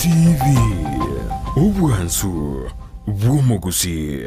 TV Ubwansu Bwumugusi.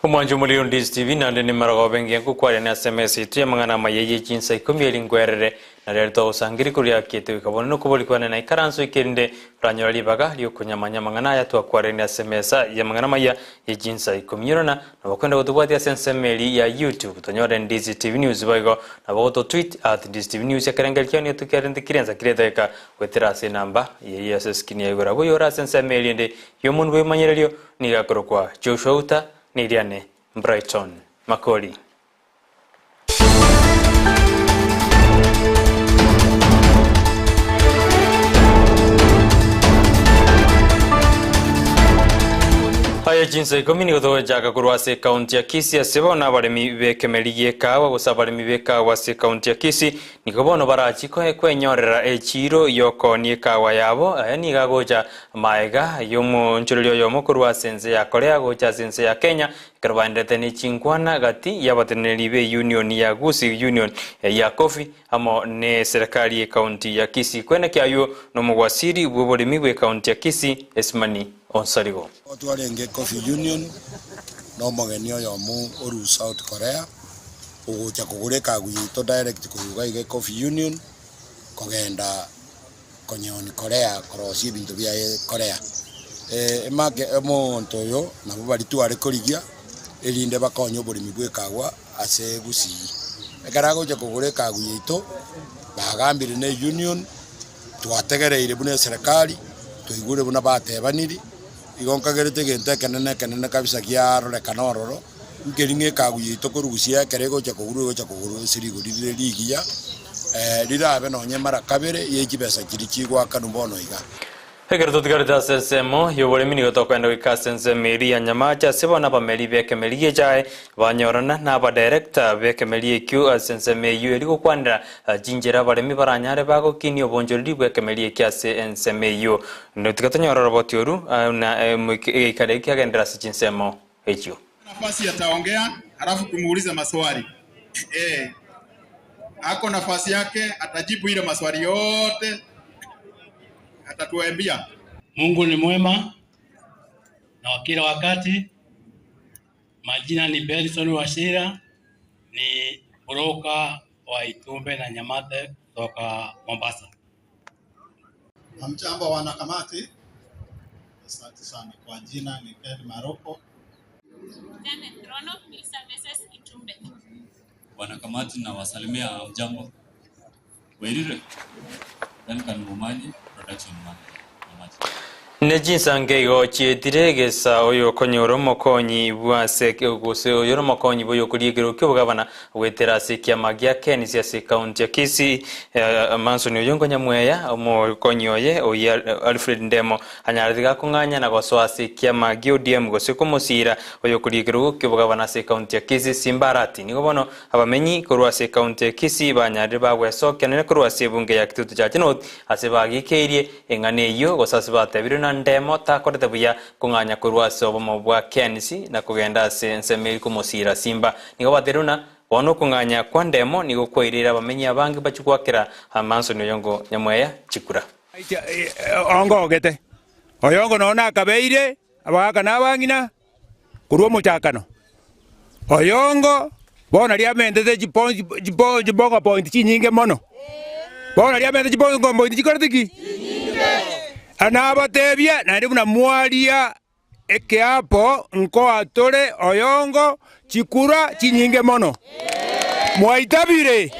Mwanju mulio Ndizi TV nande ni marago bengi yangu kwa na SMS itu ya mangana mayeje jinsa ikumye ngwerere na lero usangiri kuria kitu ikabona no kubolikwa na ikaranso ikende ranyoli baga lyo kunyamanya mangana ya twa kwa na SMS ya mangana maya ye jinsa ikumyirona na bakwenda kutubwatia sensemeli ya YouTube tonyore Ndizi TV News bago na bago tweet @Ndizi TV News yakarangalikia ni tukarende kirenza kireteka weterase namba ye SS kini yagora bo yora sensemeli ende yomun we manyerelio ni gakorokwa Joshua Nidiane Brighton Makoli. Haya jinsi komini kutoka jaga kuruwase kaunti ya Kisii aseba na baremi bekemeliye kawa gusabaremi bekawa se kaunti ya Kisii nikobono barachi ko ekwenyorera echiro yoko ni kawa yabo yani gagoja maega yomo nchulio yomo kuruwase nze ya Korea goja sense ya Kenya karwandete ni chingwana gati yabatenelibe union ya Gusi union ya Coffee amo ne serikali ya kaunti ya Kisii kwena kyayo no mugwasiri bwoboremi bwe kaunti ya Kisii Esmani Onsarigo. Otwarenge Coffee Union no mogenio yomu oru South Korea ugucha kugureka gwito direct kuruga ige Coffee Union kogenda konyoni Korea korosi bintu bya Korea emake emonto yo nabo bali tware korigia elinde bakonyo burimi bwekagwa ase Gusii ekarago je kugureka gwito bagambire ne union twategereire bune serikali tuigure buna batebaniri igonkagerete gente kenene kabisa kiarore kanororo ngeringe kaguyito kurugusia kerego cha kuguru sirigurire ligia lirabe no nyamara kabere yekibesa kirikigwa kanumbono iga Hegerto tigarita sensemo yobole mini to kwenda wikasense meri ya nyamacha sebona ba meri beke meri jae banyorana na ba director beke meri q sense meyu eliko kwanda jinjera bare mi baranyare bago kini obonjoli beke meri kya sense meyu no tigatonyorora robotioru na ikade kyagendera sinsemo echo nafasi ataongea halafu kumuuliza maswali ako nafasi yake atajibu ile maswali yote atatuambia. Mungu ni mwema na kila wakati. Majina ni Benson Washira, ni broka wa Itumbe na Nyamate kutoka Mombasa. Hamjambo wanakamati. Asante sana. Kwa jina ni Ken Maroko. Trono ni services Itumbe. Wanakamati na wasalimia mjambo. Wairire. Kan mumaji production man. Nejinsa ngego chietire sa oyo konyoro mokonyi bwase gose oyo mokonyi boyo kuligero kyobagabana weterase kyamagia kenisia se county ya Kisii mansoni oyongo nyamweya omo konyoye oya Alfred Ndemo anyaradiga kunganya na goswase kyamagi ODM gose kumusira oyo kuligero kyobagabana se county ya Kisii Simbarati nigo bono abamenyi korwase county ya Kisii banyaride bagweso kenene korwase bunge ya kitutu cha North asebagi kerie engane yo gosase batabiruna Ndemo takorete buya kunganya kurwase obomo bwa Kenisi na kugenda sensemeri kumusira Simba nigo bateruna wono kunganya kwa Ndemo nigo kwoirira bamenyi abangi bachukwakira amanso nyongo nyamweya chikura ongogete oyongo nona akabeire abaka nabangina kurwo muchakano oyongo bona liamendete jibonga point chinyinge mono bona liamendete jibonga point chikoretiki anabatebia na ndi buna mwalia eke hapo nko atore oyongo chikura chinyinge mono mwaitabire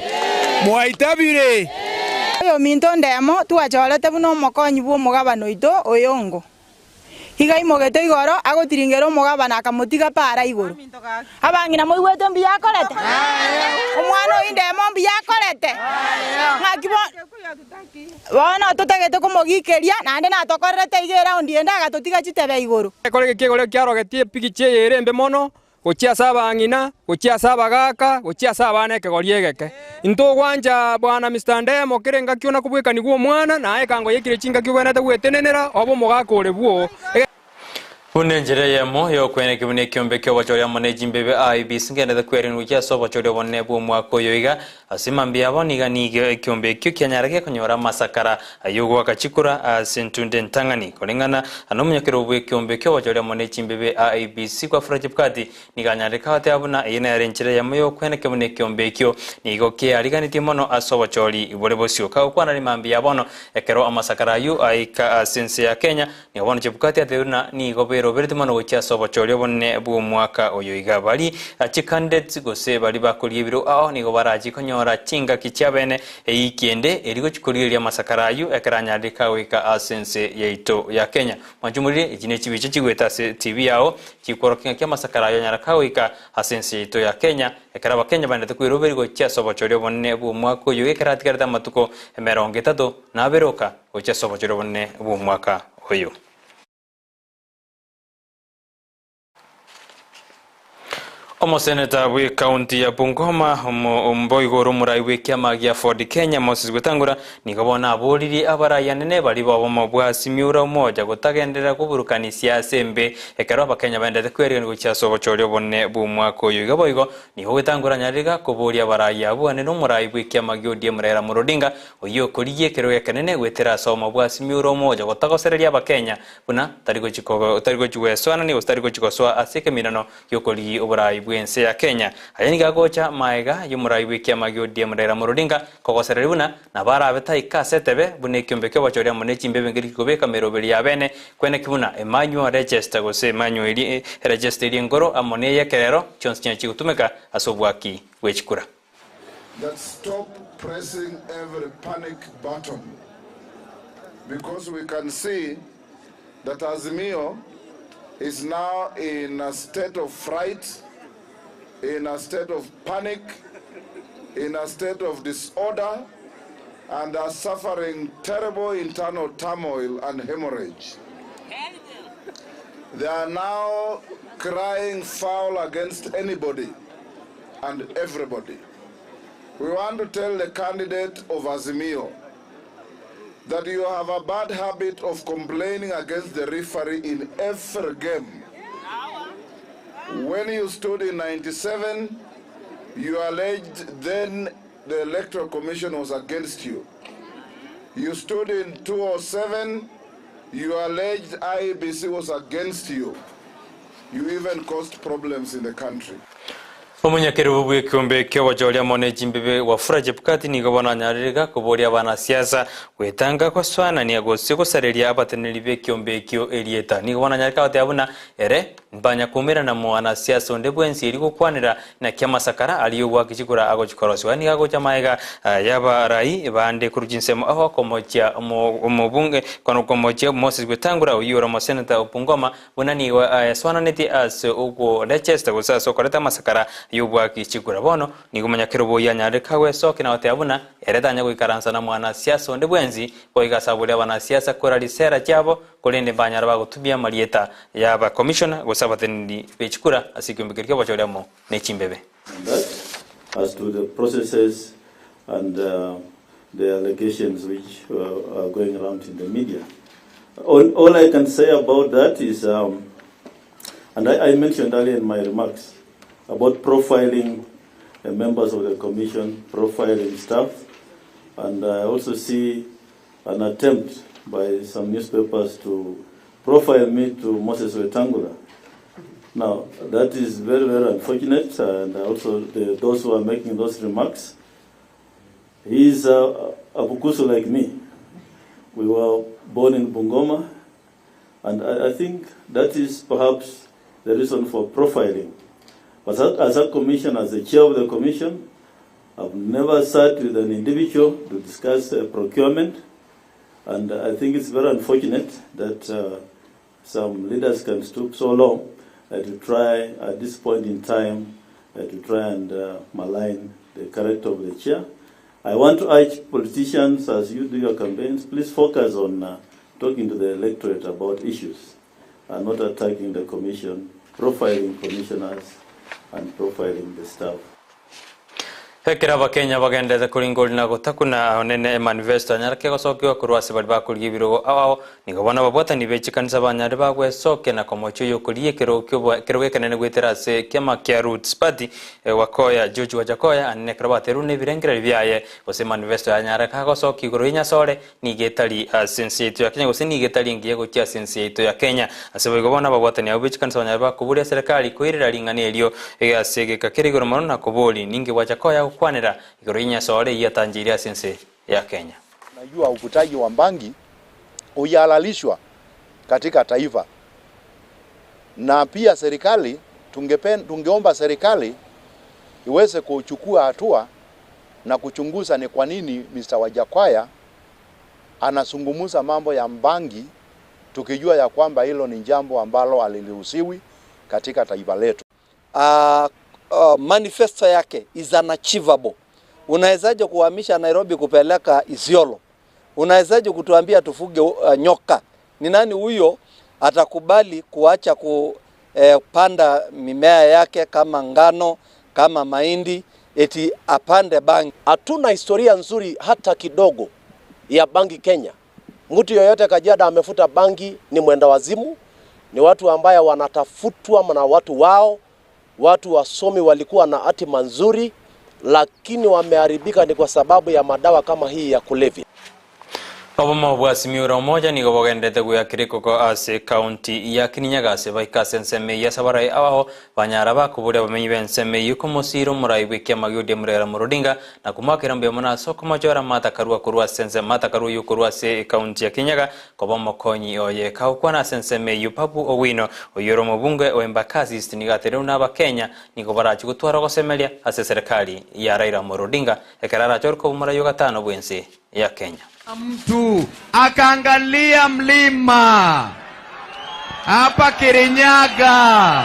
yo minto Ndemo tuacholete buno mokonyi bwo mugabano ito oyongo iga imogete igoro agotiringera omogabana akamutiga para igoro abang'ina moigwete mbi yakorete omwana oindemo mbi yakorete ng'aki bono totagete komogikeria naende natokorerete igera ondiende agatotiga chitebe igoro ekore gekegore kiarogetie piki erembe mono gochia saba ng'ina gochia saba gaka gochia saba ne kegori egeke into gwanja bwana Mr. Ndemo kirenga kiona kubwekani gwo mwana nae kango yekire chinga kibwenete gwetenenera obo mogakore bwo Unenjere yamo yo kwene kibune kiombe kyo bachoria manage mbebe IBC ngene kwere nukia so bachoria bonne bu mwako yoiga asimambia aboniga ni kiombe kyo kyanyarage konyora masakara ayugo akachikura asentunde ntangani kolengana anomunyakero bwe kiombe kyo bachoria manage mbebe IBC kwa Frajip Kati niganyare kawate abuna yene yarenjere yamo yo kwene kibune kiombe kyo nigo ke ariganiti mono aso bachori ibole bosio ka kwana ni mambia abono ekero amasakara ayu aika sense ya Kenya ni abono Chepukati ateuna nigo Robert mano gocha sobo choryo bonne bu mwaka oyo igabali candidates gose bali bakoliye biro aho nigo baraji konyora chinga kicyabene eikiende erigo chikoliye masakarayu ekaranya ndika wika asense yeito ya Kenya manjumurire ikine kibice kigweta TV yao kikorokinga kya masakarayu nyaraka wika asense yeito ya Kenya ekaraba Kenya bandete ku Robert gocha sobo choryo bonne bu mwaka oyo ekaratikara matuko 30 na beroka gocha sobo choryo bonne bu mwaka oyo Omoseneta we county ya Bungoma omboigoro murai kiama gya Ford Kenya Moses Gutangura nikabona aboriri abaraya nene bali babo mabwa simiura umoja gutagendera kuburukanisia sembe ekaro abakenya bandete kwerega ngo cyasobo choryo bonne bu mwaka oyo gaboigo niho Gutangura nyariga kuboria abaraya abwane no murai kiama gyo die murera murodinga oyo koriye kero yakanene gwetera soma bwa simiura umoja gutagosereria abakenya buna tarigo chigweswana ni tarigo chigoswa asike mirano yokori oburai bwense ya Kenya ayani gagocha maega yumurai kiama gyo die murera murodinga kogosereribuna na barabeta ikasetebe bune kiombe kyo bachoria monechi mbebe ngiri kobeka meroberi yabene kwene kibuna Emmanuel register gose Emmanuel register ngoro amone yekerero chonsinya chigutumeka asobwaki wechikura. That stop pressing every panic button, because we can see that Azimio is now in a state of fright, in a state of panic, in a state of disorder, and are suffering terrible internal turmoil and hemorrhage. They are now crying foul against anybody and everybody. We want to tell the candidate of Azimio that you have a bad habit of complaining against the referee in every game. When you stood in 97, you alleged then the Electoral Commission was against you. You stood in 2007, you alleged IEBC was against you. You even caused problems in the country. Omunyakero bwe kiombe kyo bajolia monechi mbebe wa Frajip Kati nigabona nyarega kuboria bana siasa wetanga kwa swana ni agose ko sareria abateneri be kiombe kyo elieta nigabona nyareka wate abuna ere mbanya kumira na mwana siasa onde bwensi eri kukwanira na kiama sakara aliyo wakijikura agochikoroswa ni agocha maega yaba rai bande kurujinsemo aho komocha omubunge kono komocha Moses Gutangura uyura mo senator Bungoma bunani wa swana neti as ugo Leicester gusa sokoreta masakara yubwaki chigura bono nigumanya kirobo yanyareka we soke na wateabuna eredanya gwikaransa na mwana siasa onde bwenzi boigasabule bana siasa korali sera cyabo kolende banyara bagutubia marieta yaba commissioner gosabatendi bechikura asikimbikirike bachoremo nechimbebe. As to the processes and the allegations which are going around in the media, all I can say about that is and I mentioned earlier in my remarks about profiling members of the commission, profiling staff, and I also see an attempt by some newspapers to profile me to Moses Wetangula. Now, that is very, very unfortunate, and also those who are making those remarks, he is a Bukusu like me. We were born in Bungoma, and I think that is perhaps the reason for profiling. But as a commission, as the chair of the commission, I've never sat with an individual to discuss procurement, and I think it's very unfortunate that some leaders can stoop so low to try at this point in time to try and malign the character of the chair. I want to urge politicians, as you do your campaigns, please focus on talking to the electorate about issues and not attacking the commission, profiling commissioners and profiling the staff. Hekira Bakenya bagendete kuringoli na gutakuna onene manifesto anyarake gocokio kurwase bali bakurigibiro awo nigobona babotani bechi kanisa banyare bagwecoke na komocho yokurie kirogwe kanene gwiterase kema kia Roots Party wakoya George Wajakoya anene krabateru ne birengera byaye ose manifesto anyare kagocoki iguru inyasore nigetari sense yetu ya Kenya gose nigetari ngiye gokia sense yetu ya Kenya ase bagobona babotani abo bechi kanisa banyare bakuburia serikali kwirira lingani elio egasege kakirigoro maru na kuboli ninge Wajakoya kwanira igorinya sore ya Tanzania sense ya Kenya. Najua uvutaji wa bangi uyahalalishwa katika taifa. Na pia serikali tungeomba serikali iweze kuchukua hatua na kuchunguza ni kwa nini Mr. Wajakoya anazungumza mambo ya bangi tukijua ya kwamba hilo ni jambo ambalo aliruhusiwi katika taifa letu. Manifesto yake is unachievable. Unawezaje kuhamisha Nairobi kupeleka Isiolo? Unawezaje kutuambia tufuge nyoka? Ni nani huyo atakubali kuacha kupanda mimea yake kama ngano, kama mahindi, eti apande bangi? Hatuna historia nzuri hata kidogo ya bangi Kenya. Mtu yoyote Kajiado amefuta bangi ni mwenda wazimu, ni watu ambao wanatafutwa na watu wao. Watu wasomi walikuwa na hatima nzuri, lakini wameharibika ni kwa sababu ya madawa kama hii ya kulevya. Obama bwasimiura moja ni gobogendete guyakiriko ko ase county ya Kirinyaga ase baikasense ya sabarai abaho banyara bakuburia bamenyi benseme yuko musiro murai wiki magudi murera murudinga na kumakira mbe mona soko majora mata karua kurwa sense mata karu yukurwa se county ya Kirinyaga kobomo konyi oye kaukwana senseme yupabu owino oyoro mubunge oembakazi istinigatere na Bakenya ni gobarachi gutwara gosemelia ase serikali ya Raila Murudinga ekarara chorko mura yogatano bwense ya Kenya. Mtu akaangalia mlima hapa Kirinyaga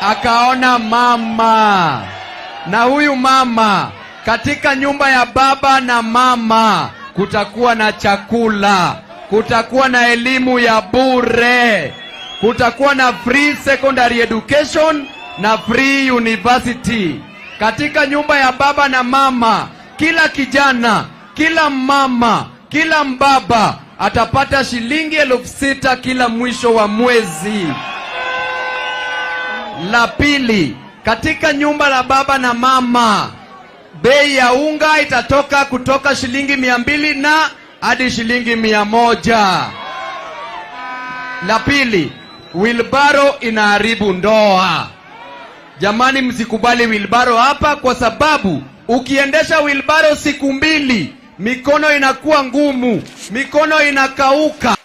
akaona mama, na huyu mama katika nyumba ya baba na mama kutakuwa na chakula, kutakuwa na elimu ya bure, kutakuwa na free secondary education na free university. Katika nyumba ya baba na mama kila kijana, kila mama, kila mbaba atapata shilingi 6,000 kila mwisho wa mwezi. La pili, katika nyumba la baba na mama bei ya unga itatoka kutoka shilingi 200 na hadi shilingi 100. La pili, wilbaro inaharibu ndoa. Jamani, msikubali wilbaro hapa, kwa sababu ukiendesha wilbaro siku 2 mikono inakuwa ngumu, mikono inakauka.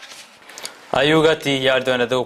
Ayugati yardone to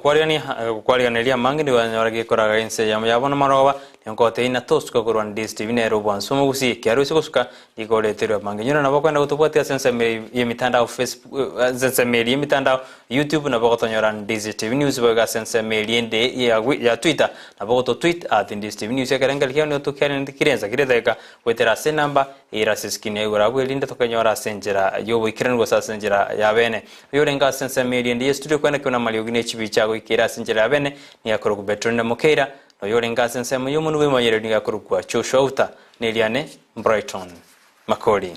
kwarianelia mangini wanyorage koraga inse yabona maroba nkote ina toska kurwan Ndizi TV ne robon somugusi kyarusi kusuka ikoletero manginyura na bakwenda kutupatia sense ya mitandao Facebook sense ya mitandao YouTube na bakotonyora Ndizi TV News baga sense yende ya Twitter na bakoto tweet @Ndizi TV News yakarangala kyo to kyane ndikirenza kiredeka wetera se namba ira siskine urabu linda tokanyora senjera yobo ikiran gosa senjera ya bene yorenga sense yende studio kwenda kuna maliogine chibichago ikira senjera ya bene ni akoro kubetrona mokeira no yorenga sense y'umuntu wimanyere ni akoro kwa Joshua Uta Neliane Brighton Makori.